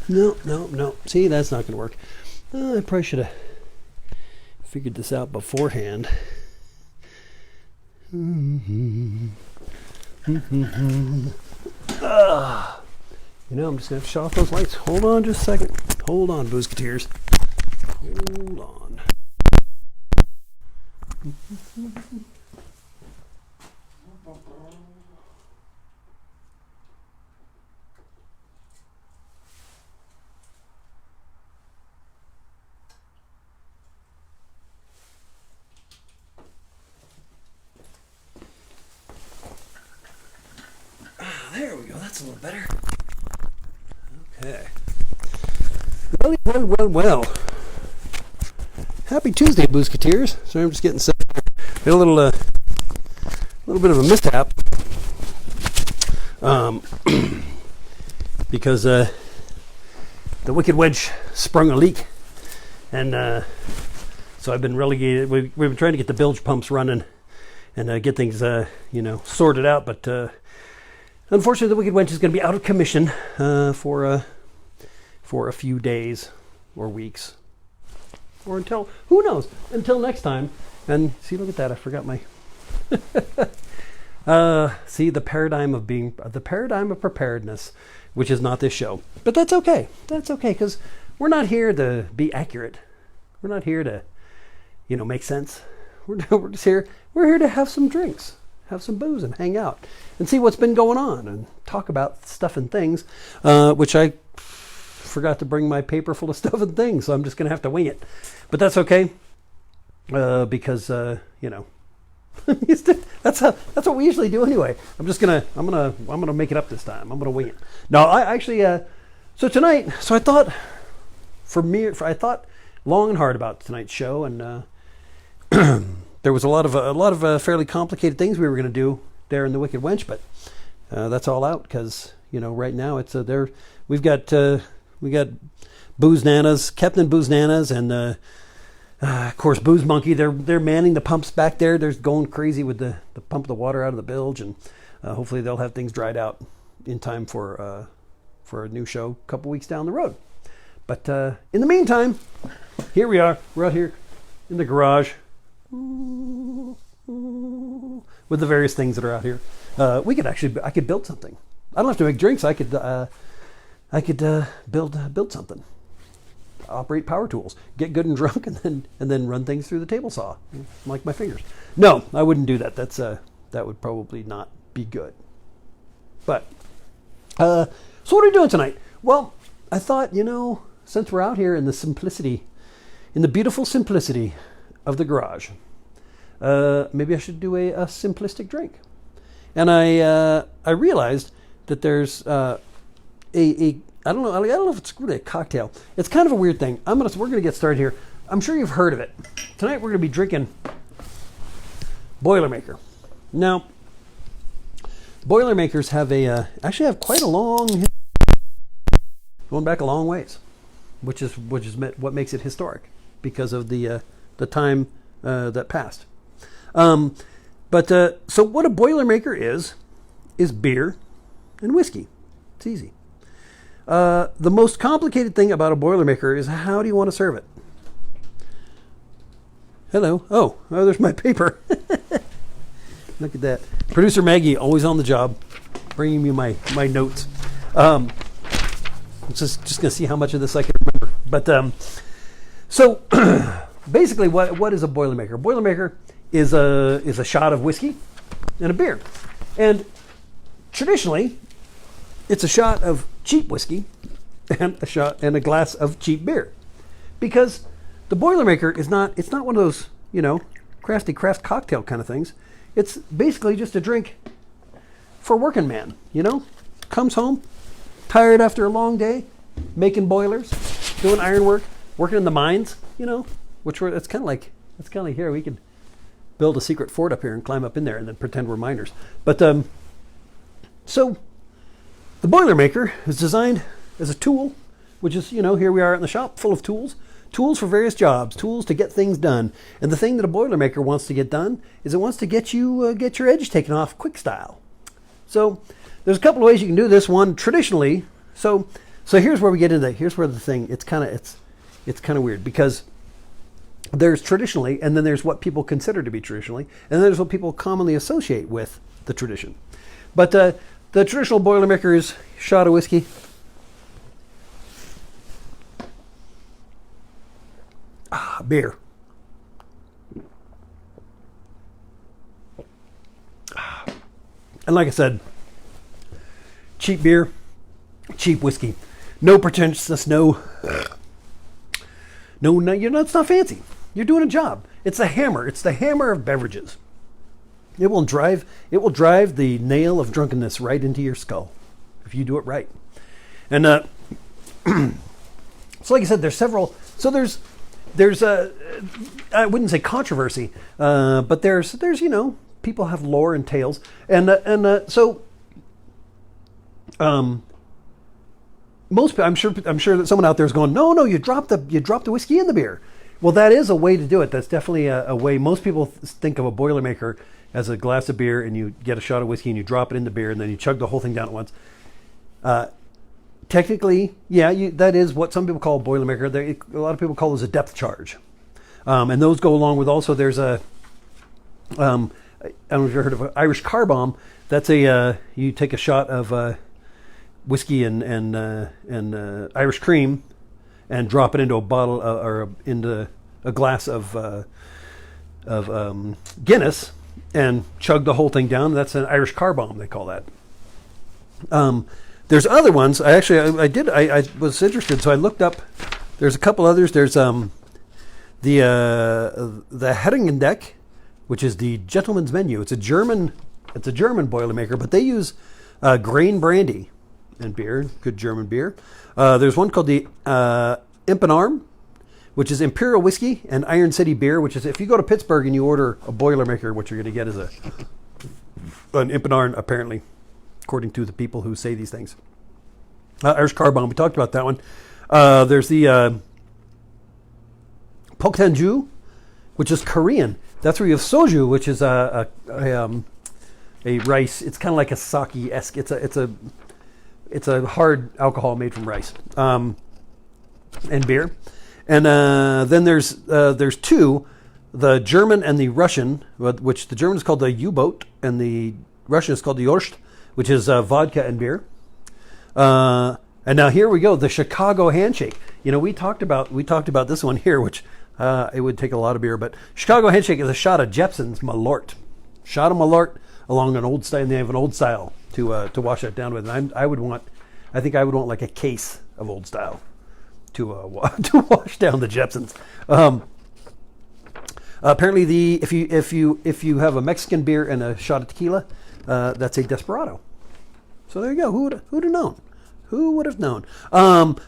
No. See, that's not going to work. I probably should have figured this out beforehand. I'm just going to have to shut off those lights. Hold on just a second. Hold on, Boozeketeers. Hold on. There we go. That's a little better. Okay. Well. Happy Tuesday, Boozeketeers. So I'm just getting set. Had a little bit of a mishap. Because the Wicked Wench sprung a leak, and so I've been relegated. We've been trying to get the bilge pumps running and get things sorted out, but unfortunately the Wicked Wench is going to be out of commission for a few days or weeks, or until, who knows, until next time. And see, look at that, I forgot my see, the paradigm of preparedness, which is not this show. But that's okay. That's okay, because we're not here to be accurate. We're not here to, make sense. We're just here. We're here to have some drinks, have some booze, and hang out, and see what's been going on, and talk about stuff and things, which I forgot to bring my paper full of stuff and things, so I'm just going to have to wing it. But that's okay, because, that's what we usually do anyway. I'm gonna make it up this time. I'm gonna wing it. No, I actually, so tonight, I thought long and hard about tonight's show, and there was a lot of fairly complicated things we were gonna do there in the Wicked Wench, but that's all out, because right now it's we got Booze Nanas, Captain Booze Nanas, and of course, Booze Monkey. They're manning the pumps back there. They're going crazy with the pump the water out of the bilge, and hopefully they'll have things dried out in time for a new show a couple weeks down the road. But in the meantime, here we are. We're out here in the garage with the various things that are out here. I could build something. I don't have to make drinks. I could build something. Operate power tools, get good and drunk, and then run things through the table saw, like my fingers. No, I wouldn't do that. That would probably not be good. But so what are we doing tonight? Well, I thought, since we're out here in the beautiful simplicity of the garage, maybe I should do a simplistic drink. And I realized that there's I don't know if it's really a cocktail. It's kind of a weird thing. We're gonna get started here. I'm sure you've heard of it. Tonight we're gonna be drinking Boilermaker. Now, Boilermakers actually have quite a long history, going back a long ways, which is what makes it historic, because of the time that passed. But so what a Boilermaker is beer and whiskey. It's easy. The most complicated thing about a Boilermaker is how do you want to serve it? Hello. Oh, there's my paper. Look at that. Producer Maggie, always on the job, bringing me my notes. I'm just going to see how much of this I can remember. But so basically, what is a Boilermaker? A Boilermaker is a shot of whiskey and a beer, and traditionally, it's a shot of cheap whiskey and a glass of cheap beer, because the Boilermaker it's not one of those crafty craft cocktail kind of things. It's basically just a drink for a working man. Comes home tired after a long day, making boilers, doing ironwork, working in the mines. It's kind of like here we could build a secret fort up here and climb up in there and then pretend we're miners. But so the Boilermaker is designed as a tool, which is, here we are in the shop full of tools for various jobs, tools to get things done. And the thing that a Boilermaker wants to get done is it wants to get your edge taken off quick style. So there's a couple of ways you can do this. One, traditionally, so So here's where we get into. Here's where the thing. It's kind of weird because there's traditionally, and then there's what people consider to be traditionally, and then there's what people commonly associate with the tradition. But the traditional Boilermaker is shot of whiskey, beer, and like I said, cheap beer, cheap whiskey, no pretentiousness, no, you know, it's not fancy. You're doing a job. It's a hammer. It's the hammer of beverages. It will drive the nail of drunkenness right into your skull if you do it right. And so, like I said, there's several. So there's I wouldn't say controversy, but there's you know, people have lore and tales, and so most, I'm sure that someone out there is going, no, you drop the whiskey in the beer. Well, that is a way to do it. That's definitely a way. Most people think of a Boilermaker as a glass of beer, and you get a shot of whiskey and you drop it in the beer, and then you chug the whole thing down at once. Technically, yeah, that is what some people call a Boilermaker. A lot of people call those a depth charge, and those go along with also. There's a I don't know if you've heard of an Irish car bomb. That's you take a shot of whiskey and Irish cream, and drop it into a bottle or into a glass of Guinness, and chug the whole thing down. That's an Irish car bomb, they call that. There's other ones. I was interested, so I looked up. There's a couple others. There's the Herrengedeck, which is the gentleman's menu. It's a German Boilermaker, but they use grain brandy and beer, good German beer. There's one called the Impenarm, which is Imperial Whiskey, and Iron City Beer, which is, if you go to Pittsburgh and you order a Boilermaker, what you're going to get is an Impenarm, apparently, according to the people who say these things. Irish car bomb, we talked about that one. There's the Poktanju, which is Korean. That's where you have soju, which is a rice. It's kind of like a sake-esque. It's a hard alcohol made from rice and beer. And then there's two, the German and the Russian, which the German is called the U-boat and the Russian is called the Yorscht, which is vodka and beer. And now here we go, the Chicago Handshake. You know, we talked about this one here, which it would take a lot of beer, but Chicago Handshake is a shot of Jeppson's Malort. Shot of Malort along an old style, and they have an old style to wash that down with. And I think I would want like a case of old style to wash down the Jeppsons. Apparently, if you have a Mexican beer and a shot of tequila, that's a Desperado. So there you go. Who would have known? Who would have known?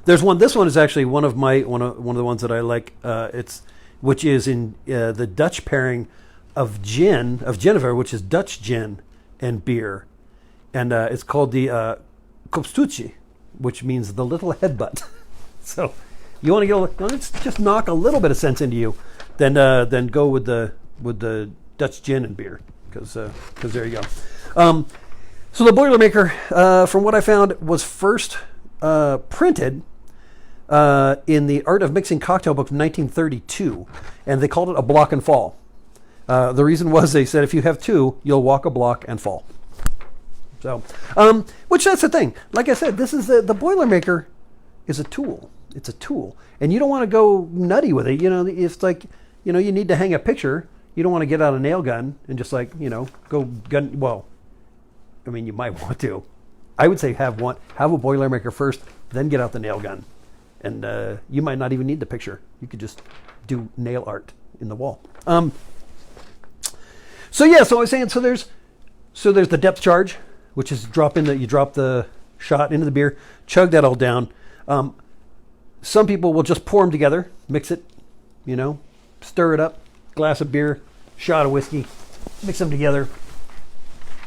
There's one. This one is actually one of the ones that I like. Which is in the Dutch pairing of Genever, which is Dutch gin and beer, and it's called the Kopstootje, which means the little headbutt. So you want to let's just knock a little bit of sense into you, then go with the Dutch gin and beer, because there you go. So the Boilermaker, from what I found, was first printed in the Art of Mixing Cocktail book in 1932, and they called it a block and fall. The reason was, they said, if you have two, you'll walk a block and fall. So, which that's the thing. Like I said, this is the Boilermaker is a tool. It's a tool, and you don't want to go nutty with it. You know, it's like, you know, you need to hang a picture. You don't want to get out a nail gun and just, like, you know, go gun. Well, I mean, you might want to. I would say have a Boilermaker first, then get out the nail gun, and you might not even need the picture. You could just do nail art in the wall. So I was saying, so there's the depth charge, which is you drop the shot into the beer, chug that all down. Some people will just pour them together, mix it, you know, stir it up, glass of beer, shot of whiskey, mix them together,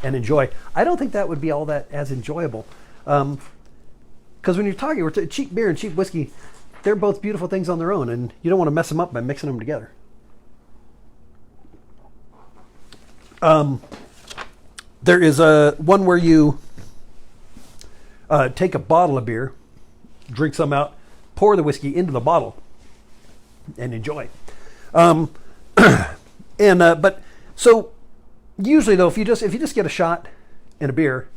and enjoy. I don't think that would be all that as enjoyable, because when you're talking, cheap beer and cheap whiskey, they're both beautiful things on their own, and you don't want to mess them up by mixing them together. There is one where you take a bottle of beer, drink some out, pour the whiskey into the bottle, and enjoy. But so usually though, if you just get a shot and a beer,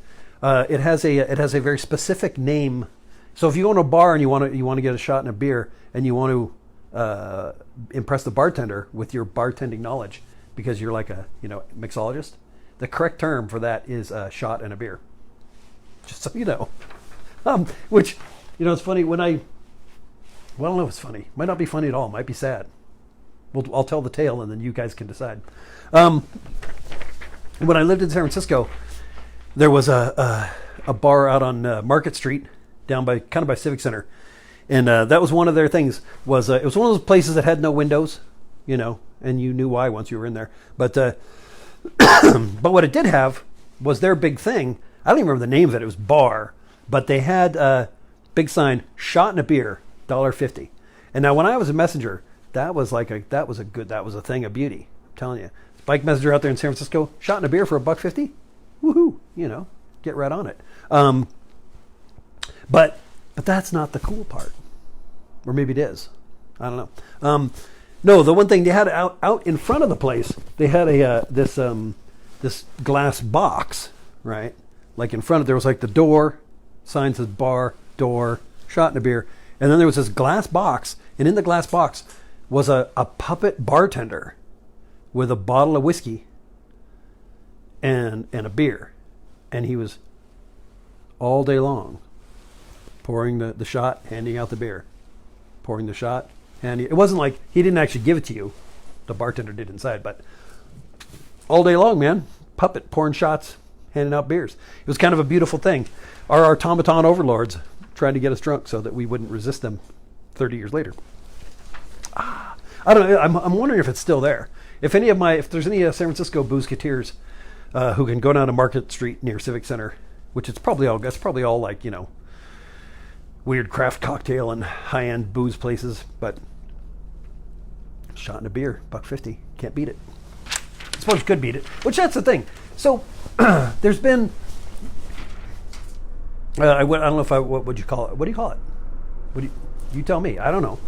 it has a very specific name. So if you go to a bar and you want to get a shot and a beer, and you want to impress the bartender with your bartending knowledge because you're like a mixologist, the correct term for that is a shot and a beer. Just so you know. Which it's funny when I don't know if it's funny. Might not be funny at all. Might be sad. I'll tell the tale and then you guys can decide. When I lived in San Francisco, there was a bar out on Market Street, down by Civic Center, and that was one of their things. It was one of those places that had no windows, and you knew why once you were in there. But but what it did have was their big thing. I don't even remember the name of it. It was bar, but they had a big sign: shot and a beer, $1.50. And now when I was a messenger, that was a thing of beauty. I'm telling you, bike messenger out there in San Francisco, shot and a beer for $1.50. Woohoo! Get right on it. But that's not the cool part, or maybe it is. I don't know. No, the one thing they had out in front of the place, they had this glass box, right? Like in front of there was like the door, sign says bar, door, shot and a beer, and then there was this glass box, and in the glass box was a puppet bartender with a bottle of whiskey and a beer, and he was all day long pouring the shot, handing out the beer, pouring the shot, handing. It wasn't like he didn't actually give it to you, the bartender did inside, but all day long, man, puppet pouring shots, handing out beers. It was kind of a beautiful thing. Our automaton overlords trying to get us drunk so that we wouldn't resist them 30 years later. I don't know. I'm wondering if it's still there. If there's any San Francisco Boozeketeers who can go down to Market Street near Civic Center, which it's probably all like weird craft cocktail and high end booze places, but shot and a beer, $1.50, can't beat it. I suppose you could beat it, which that's the thing. So there's been I don't know if what would you call it? What do you call it? You tell me? I don't know.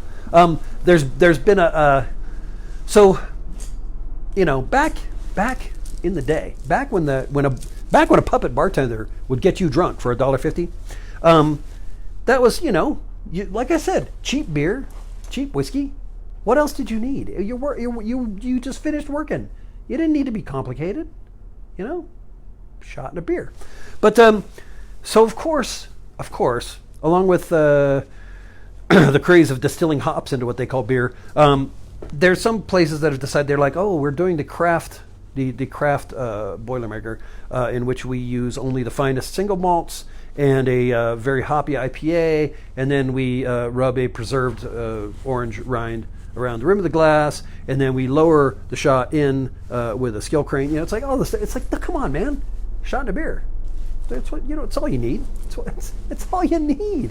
There's been back in the day, back when a puppet bartender would get you drunk for $1.50, that was like I said, cheap beer, cheap whiskey. What else did you need? You just finished working. You didn't need to be complicated, shot and a beer. But so of course, along with the craze of distilling hops into what they call beer, there's some places that have decided they're like, oh, we're doing the craft Boilermaker, in which we use only the finest single malts and a very hoppy IPA, and then we rub a preserved orange rind around the rim of the glass, and then we lower the shot in with a skill crane. It's like all this. It's like, come on, man, shot and a beer. That's what it's all you need. It's all you need.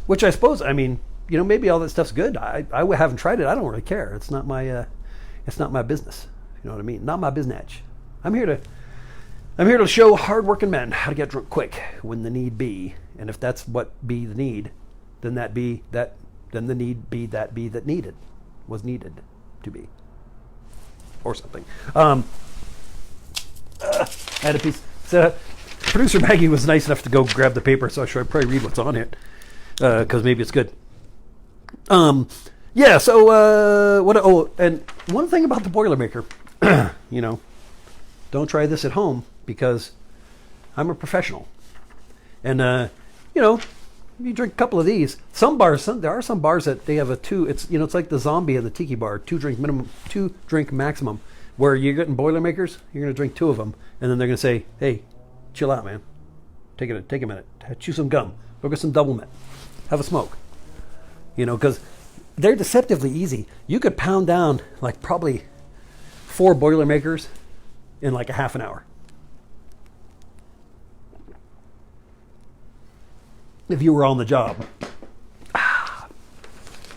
Which I suppose, maybe all that stuff's good. I haven't tried it. I don't really care. It's not my business. You know what I mean? Not my business. I'm here to show hardworking men how to get drunk quick when the need be. And if that's what be the need, then then the need be that was needed to be. Or something. I had a piece. So, producer Maggie was nice enough to go grab the paper, so I should probably read what's on it. Because maybe it's good. Yeah, so and one thing about the Boilermaker, don't try this at home because I'm a professional. And you drink a couple of these. There are some bars that they have a two. It's it's like the zombie of the tiki bar, 2 drink maximum, where you're getting Boilermakers. You're gonna drink 2 of them, and then they're gonna say, "Hey, chill out, man. Take a minute. Chew some gum. Go get some double mint. Have a smoke." Because they're deceptively easy. You could pound down like probably 4 Boilermakers in like a half an hour. If you were on the job.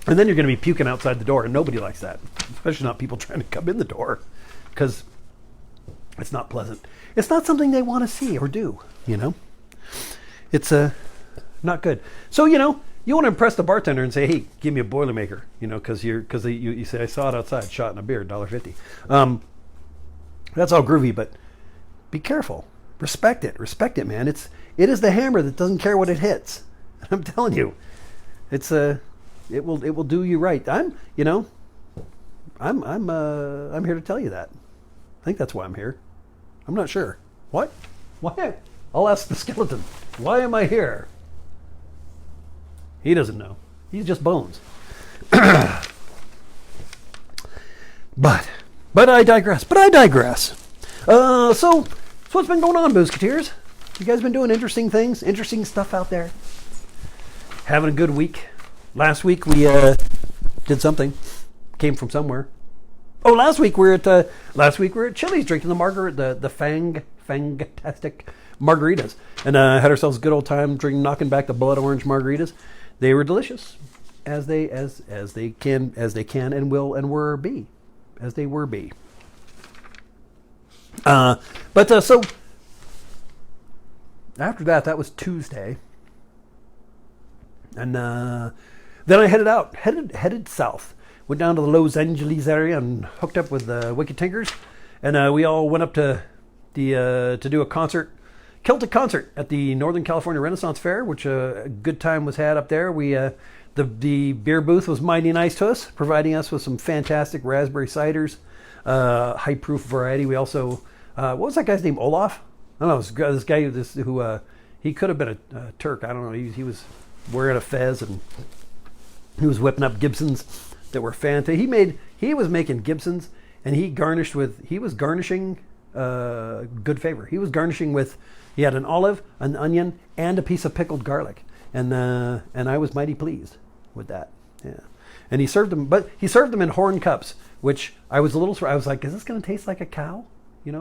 And then you're going to be puking outside the door, and nobody likes that. Especially not people trying to come in the door, because it's not pleasant. It's not something they want to see or do, It's Not good. So, you want to impress the bartender and say, hey, give me a Boilermaker, because you say, I saw it outside, shot in a beer, $1.50. That's all groovy, but be careful. Respect it, man. It is the hammer that doesn't care what it hits. I'm telling you, it will do you right. I'm here to tell you that. I think that's why I'm here. I'm not sure. What? Why? I'll ask the skeleton. Why am I here? He doesn't know. He's just bones. But I digress. So what's been going on, Boozeketeers? You guys been doing interesting things, interesting stuff out there? Having a good week. Last week we did something. Came from somewhere. Oh, last week we were at Chili's drinking the fantastic margaritas, and had ourselves a good old time knocking back the blood orange margaritas. They were delicious, as they can and will and were be, as they were be. So after that was Tuesday, and then I headed south. Went down to the Los Angeles area and hooked up with Wicked Tinkers, and we all went up to do a Celtic concert at the Northern California Renaissance Fair, which a good time was had up there. We the beer booth was mighty nice to us, providing us with some fantastic raspberry ciders, high proof variety. We also what was that guy's name? Olaf? I don't know. This guy who he could have been a Turk. I don't know. He was wearing a fez and he was whipping up Gibsons that were fantastic. He was making Gibsons, and he was garnishing good favor. He was garnishing with, he had an olive, an onion, and a piece of pickled garlic, and I was mighty pleased with that. Yeah, and he served them in horn cups, which I was a little surprised. I was like, is this going to taste like a cow?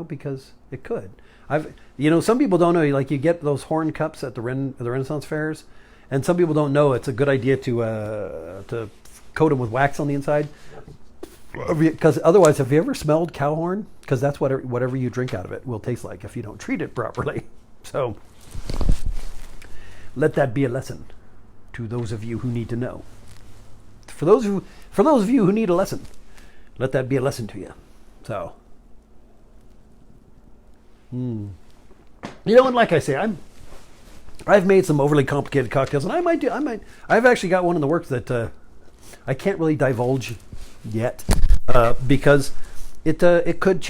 Because it could. Some people don't know. Like, you get those horn cups at the Renaissance fairs, and some people don't know it's a good idea to coat them with wax on the inside, because otherwise, have you ever smelled cow horn? Because that's whatever you drink out of it will taste like if you don't treat it properly. So let that be a lesson to those of you who need to know. For those of you who need a lesson, let that be a lesson to you. So, and like I say, I've made some overly complicated cocktails, and I've actually got one in the works that I can't really divulge yet, because it could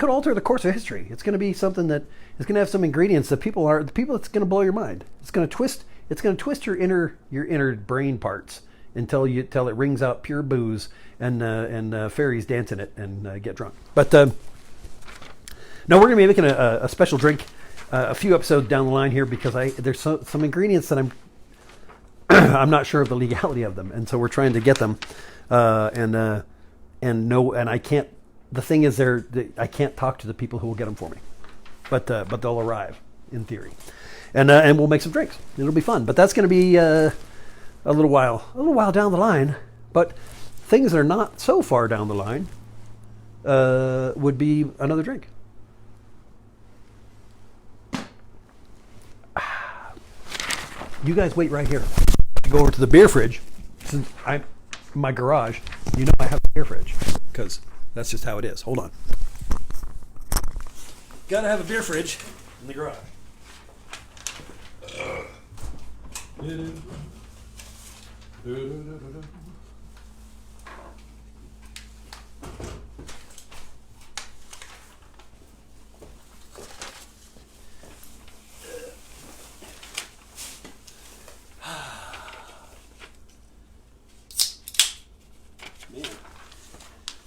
alter the course of history. It's going to be something that is going to have some ingredients that it's going to blow your mind. It's going to twist your inner brain parts until it rings out pure booze and fairies dance in it and get drunk. But no, we're going to be making a special drink a few episodes down the line here, because there's some ingredients that I'm not sure of the legality of them, and so we're trying to get them, and I can't. The thing is, I can't talk to the people who will get them for me, but they'll arrive in theory, and we'll make some drinks. It'll be fun, but that's going to be a little while down the line. But things that are not so far down the line would be another drink. You guys wait right here. To go over to the beer fridge, since I'm in my garage. I have a beer fridge, because that's just how it is. Hold on. Gotta have a beer fridge in the garage.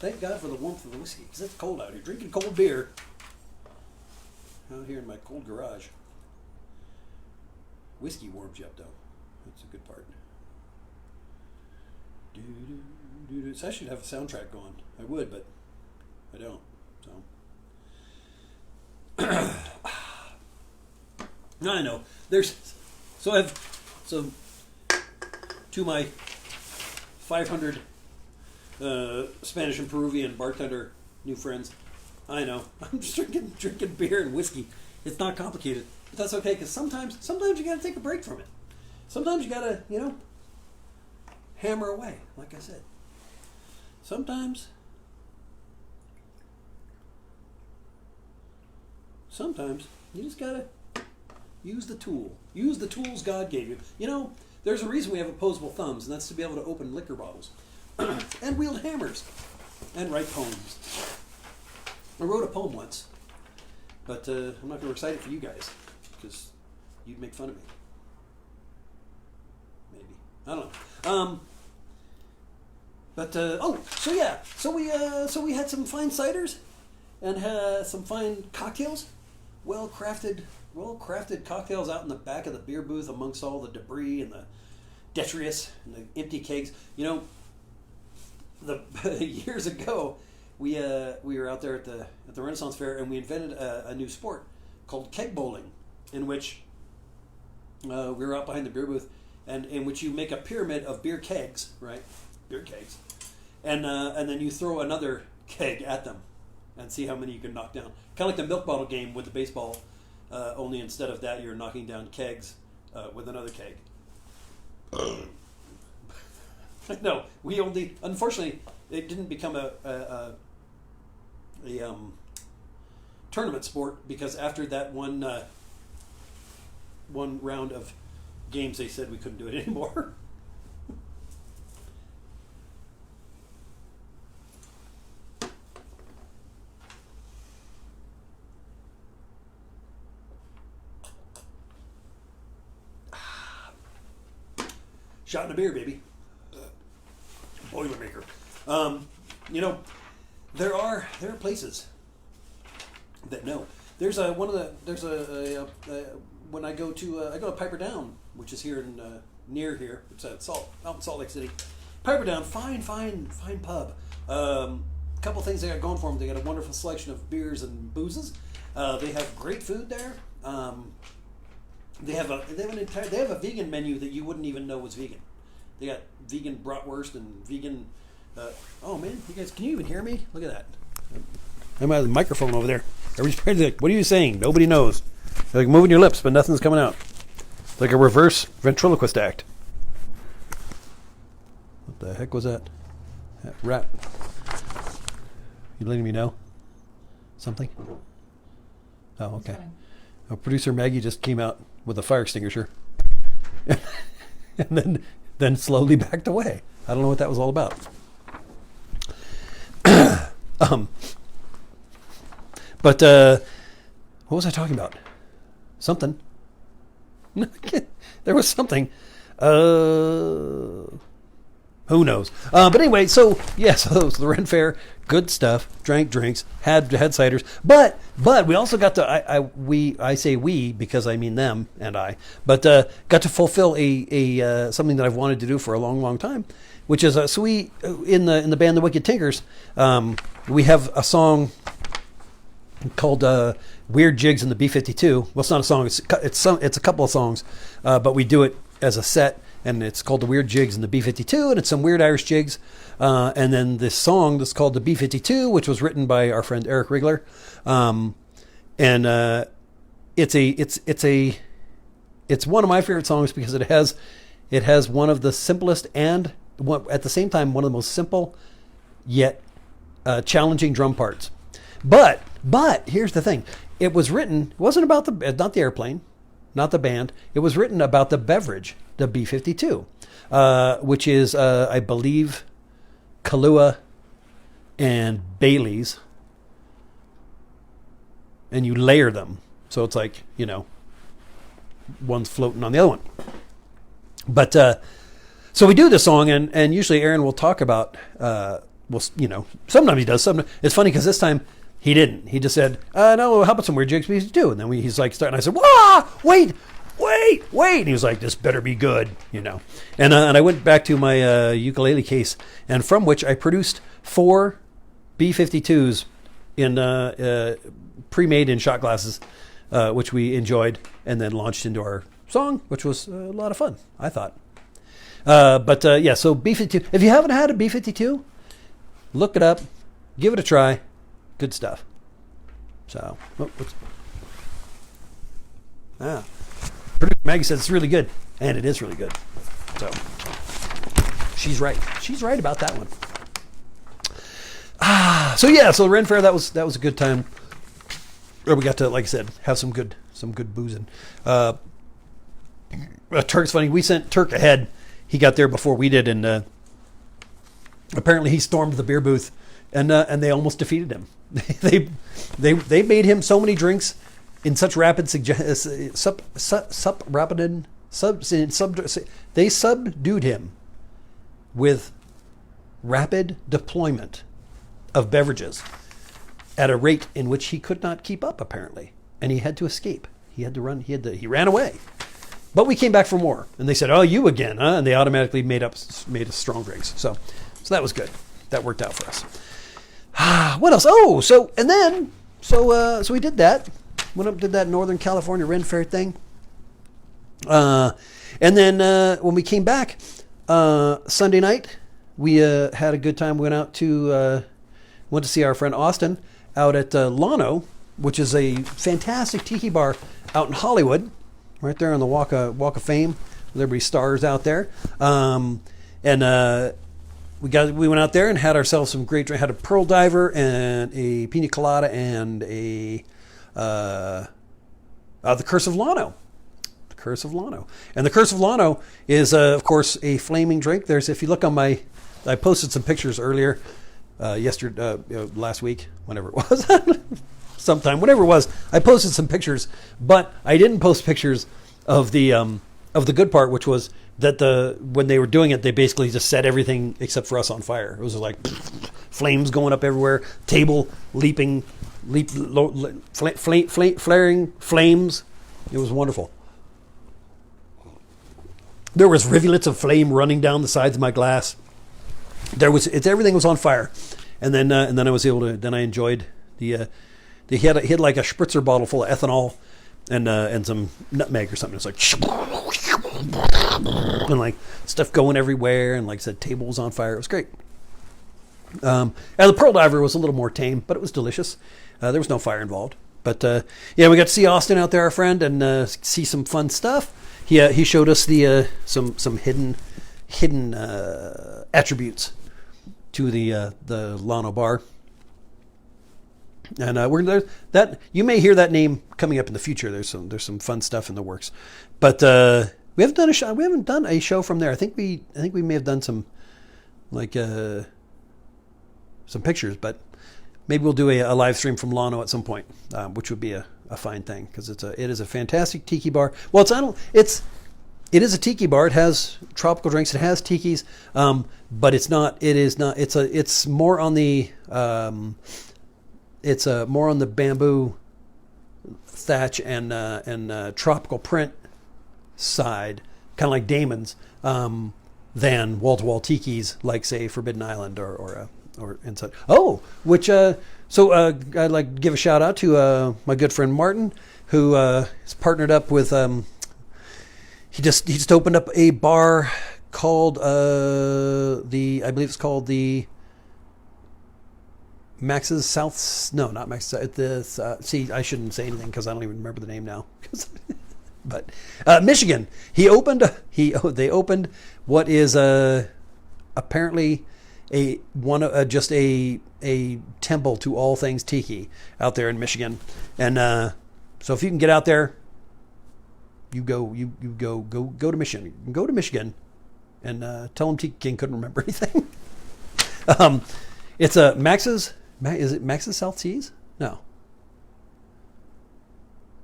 Thank God for the warmth of the whiskey, because it's cold out here. Drinking cold beer out here in my cold garage. Whiskey warms you up, though. That's a good part. So I should have a soundtrack going. I would, but I don't. So I know. So to my 500 Spanish and Peruvian bartender new friends, I know. I'm just drinking beer and whiskey. It's not complicated. But that's okay, because sometimes you got to take a break from it. sometimes you gotta, hammer away, like I said. Sometimes you just gotta use the tool. Use the tools God gave you. There's a reason we have opposable thumbs, and that's to be able to open liquor bottles and wield hammers and write poems. I wrote a poem once, but I'm not going to recite it for you guys because you'd make fun of me. Maybe. I don't know. So we had some fine ciders and some fine cocktails, well crafted cocktails out in the back of the beer booth amongst all the debris and the detritus and the empty kegs. Years ago, we were out there at the Renaissance Fair, and we invented a new sport called keg bowling, in which we were out behind the beer booth, and in which you make a pyramid of beer kegs, right? Beer kegs, and then you throw another keg at them, and see how many you can knock down. Kind of like the milk bottle game with the baseball, only instead of that you're knocking down kegs with another keg. No, we only, unfortunately, it didn't become a tournament sport, because after that one round of games, they said we couldn't do it anymore. Shot in a beer, baby. Boilermaker. There are places that know. There's when I go to Piper Down, which is here in near here. It's out in Salt Lake City. Piper Down, fine pub. Couple things they got going for them. They got a wonderful selection of beers and boozes. They have great food there. They have a vegan menu that you wouldn't even know was vegan. They got vegan bratwurst and vegan. Oh man, you guys, can you even hear me? Look at that. I'm out of the microphone over there. Everybody's like, "What are you saying?" Nobody knows. You're like moving your lips, but nothing's coming out. It's like a reverse ventriloquist act. What the heck was that? That rat. You letting me know something? Oh, okay. Producer Maggie just came out with a fire extinguisher and then slowly backed away. I don't know what that was all about. But what was I talking about? Something. There was something. Who knows? But anyway, so the Ren Fair, good stuff. Drank drinks, had ciders, but we also got to I say we because I mean them and I, but got to fulfill a something that I've wanted to do for a long time, which is so we in the band the Wicked Tinkers, we have a song called Weird Jigs in the B-52. Well, it's not a song. It's a couple of songs, but we do it as a set. And it's called the Weird Jigs in the B-52, and it's some weird Irish jigs. And then this song that's called the B-52, which was written by our friend Eric Rigler. It's one of my favorite songs because it has one of the simplest and at the same time one of the most simple yet challenging drum parts. But here's the thing: it was written. It wasn't about not the airplane, not the band. It was written about the beverage, the B-52, which is, I believe, Kahlua and Bailey's, and you layer them. So it's like, one's floating on the other one. But so we do this song, and usually Aaron will talk about, sometimes he does. Sometimes it's funny because this time he didn't. He just said, no, how about some Weird Jigs B-52? And then he's like starting. I said, wait. And he was like, this better be good, And I went back to my ukulele case, and from which I produced 4 B-52s in pre-made in shot glasses, which we enjoyed, and then launched into our song, which was a lot of fun, I thought. So B-52. If you haven't had a B-52, look it up, give it a try. Good stuff. So, Producer Maggie said it's really good. and it is really good. So she's right. She's right about that one. So Ren Fair, that was a good time. Or we got to, like I said, have some good boozing. Turk's funny. We sent Turk ahead. He got there before we did, and apparently he stormed the beer booth, and they almost defeated him. they made him so many drinks in such rapid they subdued him with rapid deployment of beverages at a rate in which he could not keep up, apparently, and he had to escape. He had to run. He ran away. But we came back for more, and they said, "Oh, you again, huh?" And they automatically made us strong drinks. So that was good. That worked out for us. What else? Oh, so we did that. Went up, did that Northern California Ren Fair thing. And then when we came back Sunday night, we had a good time. We went to see our friend Austin out at Lano, which is a fantastic tiki bar out in Hollywood, right there on the Walk of Fame, with everybody's stars out there. We went out there and had ourselves some great drink. Had a pearl diver and a pina colada and the Curse of Lano. The Curse of Lano. And the Curse of Lano is, of course, a flaming drink. If you look on I posted some pictures earlier, last week, whenever it was, sometime, whenever it was, I posted some pictures, but I didn't post pictures of the good part, which was that when they were doing it, they basically just set everything except for us on fire. It was like flames going up everywhere, table flaring flames. It was wonderful. There was rivulets of flame running down the sides of my glass. Everything was on fire, and then I was able to. Then I enjoyed he had like a spritzer bottle full of ethanol and some nutmeg or something. It's like and like stuff going everywhere, and like I said, table was on fire. It was great. And the pearl diver was a little more tame, but it was delicious. There was no fire involved. But we got to see Austin out there, our friend, and see some fun stuff. He showed us some hidden attributes to the Lano bar, and we're there. That you may hear that name coming up in the future. There's some fun stuff in the works, but we haven't done a show. We haven't done a show from there. I think we may have done some some pictures, but maybe we'll do a live stream from Lano at some point, which would be a fine thing, because it is a fantastic tiki bar. Well, it is a tiki bar. It has tropical drinks. It has tikis, but it's not. It is not. It's more on the. It's more on the bamboo thatch and tropical print side, kind of like Damon's, than wall-to-wall tikis like, say, Forbidden Island or and such. Oh, which I'd like to give a shout out to my good friend Martin, who is partnered up with. He just opened up a bar called I believe it's called the Max's South. No, not Max's. See, I shouldn't say anything because I don't even remember the name now. But Michigan. They opened what is apparently just a temple to all things tiki out there in Michigan, and so if you can get out there, you go to Michigan. Go to Michigan, and tell them Tiki King couldn't remember anything. It's a Max's. Is it Max's South Seas? No.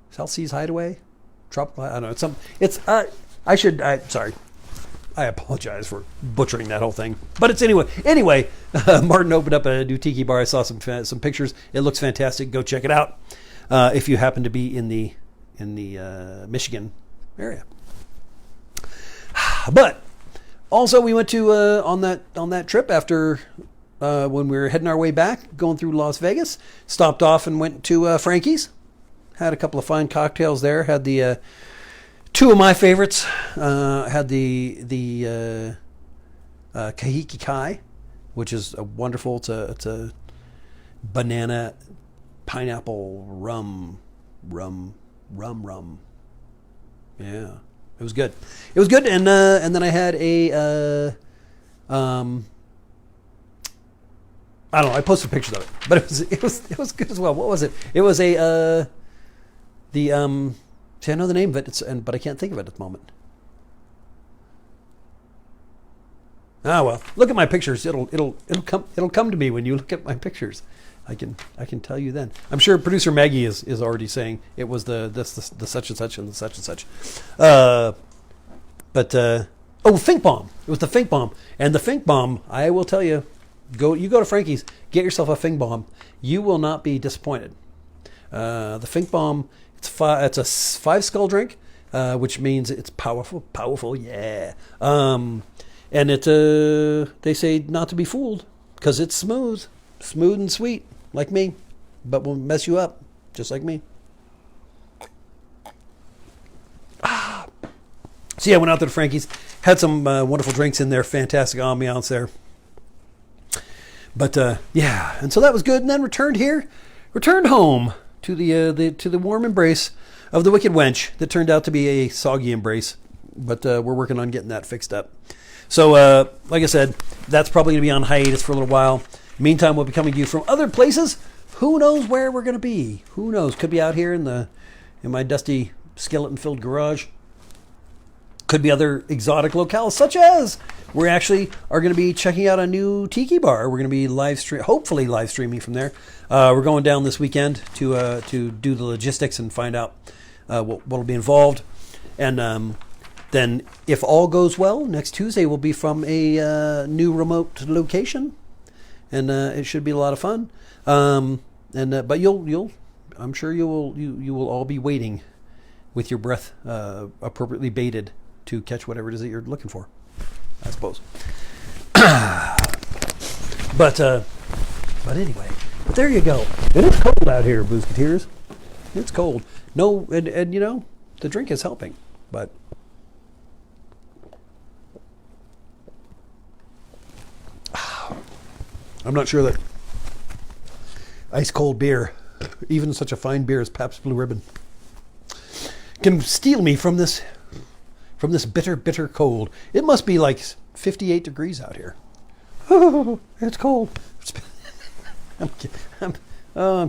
South Seas Hideaway, tropical. I don't know. Sorry. I apologize for butchering that whole thing, but it's anyway. Martin opened up a new tiki bar. I saw some pictures. It looks fantastic. Go check it out if you happen to be in the Michigan area. But also, we went to on that trip after when we were heading our way back, going through Las Vegas, stopped off and went to Frankie's. Had a couple of fine cocktails there. Had the two of my favorites. Had the Kahiki Kai, which is a wonderful. It's a banana pineapple rum. Yeah, It was good. It was good, and then I had a I don't know. I posted pictures of it, but it was good as well. What was it? It was a see, I know the name of it, but I can't think of it at the moment. Ah, well, look at my pictures. It'll come to me when you look at my pictures. I can tell you then. I'm sure producer Maggie is already saying it was the such and such and the such and such. Think Bomb. It was the Think Bomb, and the Think Bomb. I will tell you, go to Frankie's, get yourself a Think Bomb. You will not be disappointed. The Think Bomb. It's a 5 skull drink, which means it's powerful. Yeah. And it they say not to be fooled because it's smooth and sweet like me, but will mess you up just like me. So yeah, I went out there to Frankie's, had some wonderful drinks in there, fantastic ambiance there. But yeah, and so that was good. And then returned home to the warm embrace of the wicked wench that turned out to be a soggy embrace. But we're working on getting that fixed up. So like I said, that's probably going to be on hiatus for a little while. Meantime, we'll be coming to you from other places. Who knows where we're going to be? Who knows? Could be out here in my dusty skeleton-filled garage. Could be other exotic locales, such as we actually are going to be checking out a new tiki bar. We're going to be hopefully live streaming from there. We're going down this weekend to do the logistics and find out what will be involved. And then, if all goes well, next Tuesday will be from a new remote location, and it should be a lot of fun. But I'm sure you will all be waiting with your breath appropriately baited to catch whatever it is that you're looking for, I suppose. But anyway, but there you go. It is cold out here, Boozeketeers. It's cold. No, and you know, the drink is helping, but I'm not sure that ice cold beer, even such a fine beer as Pabst Blue Ribbon, can steal me from this bitter cold. It must be like 58 degrees out here. Oh, it's cold. I'm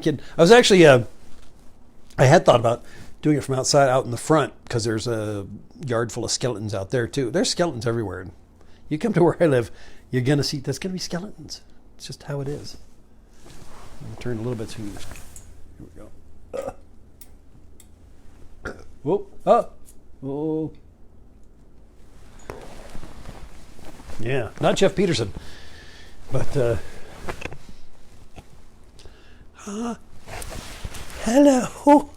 kidding. I was actually I had thought about doing it from outside out in the front because there's a yard full of skeletons out there too. There's skeletons everywhere. You come to where I live, you're gonna see there's gonna be skeletons. It's just how it is. I'm gonna turn a little bit to. Here we go. Whoa! Oh! Yeah, not Jeff Peterson, but hello.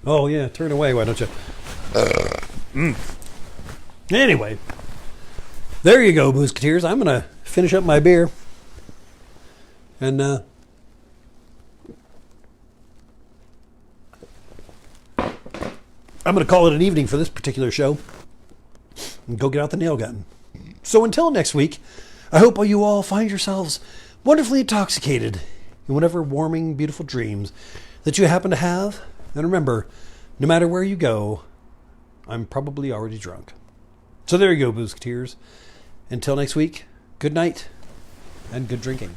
Oh yeah, turn away, why don't you? Anyway, there you go, Boozeketeers. I'm gonna finish up my beer, and I'm gonna call it an evening for this particular show, and go get out the nail gun. So until next week, I hope you all find yourselves wonderfully intoxicated in whatever warming, beautiful dreams that you happen to have. And remember, no matter where you go, I'm probably already drunk. So there you go, Boozeketeers. Until next week, good night and good drinking.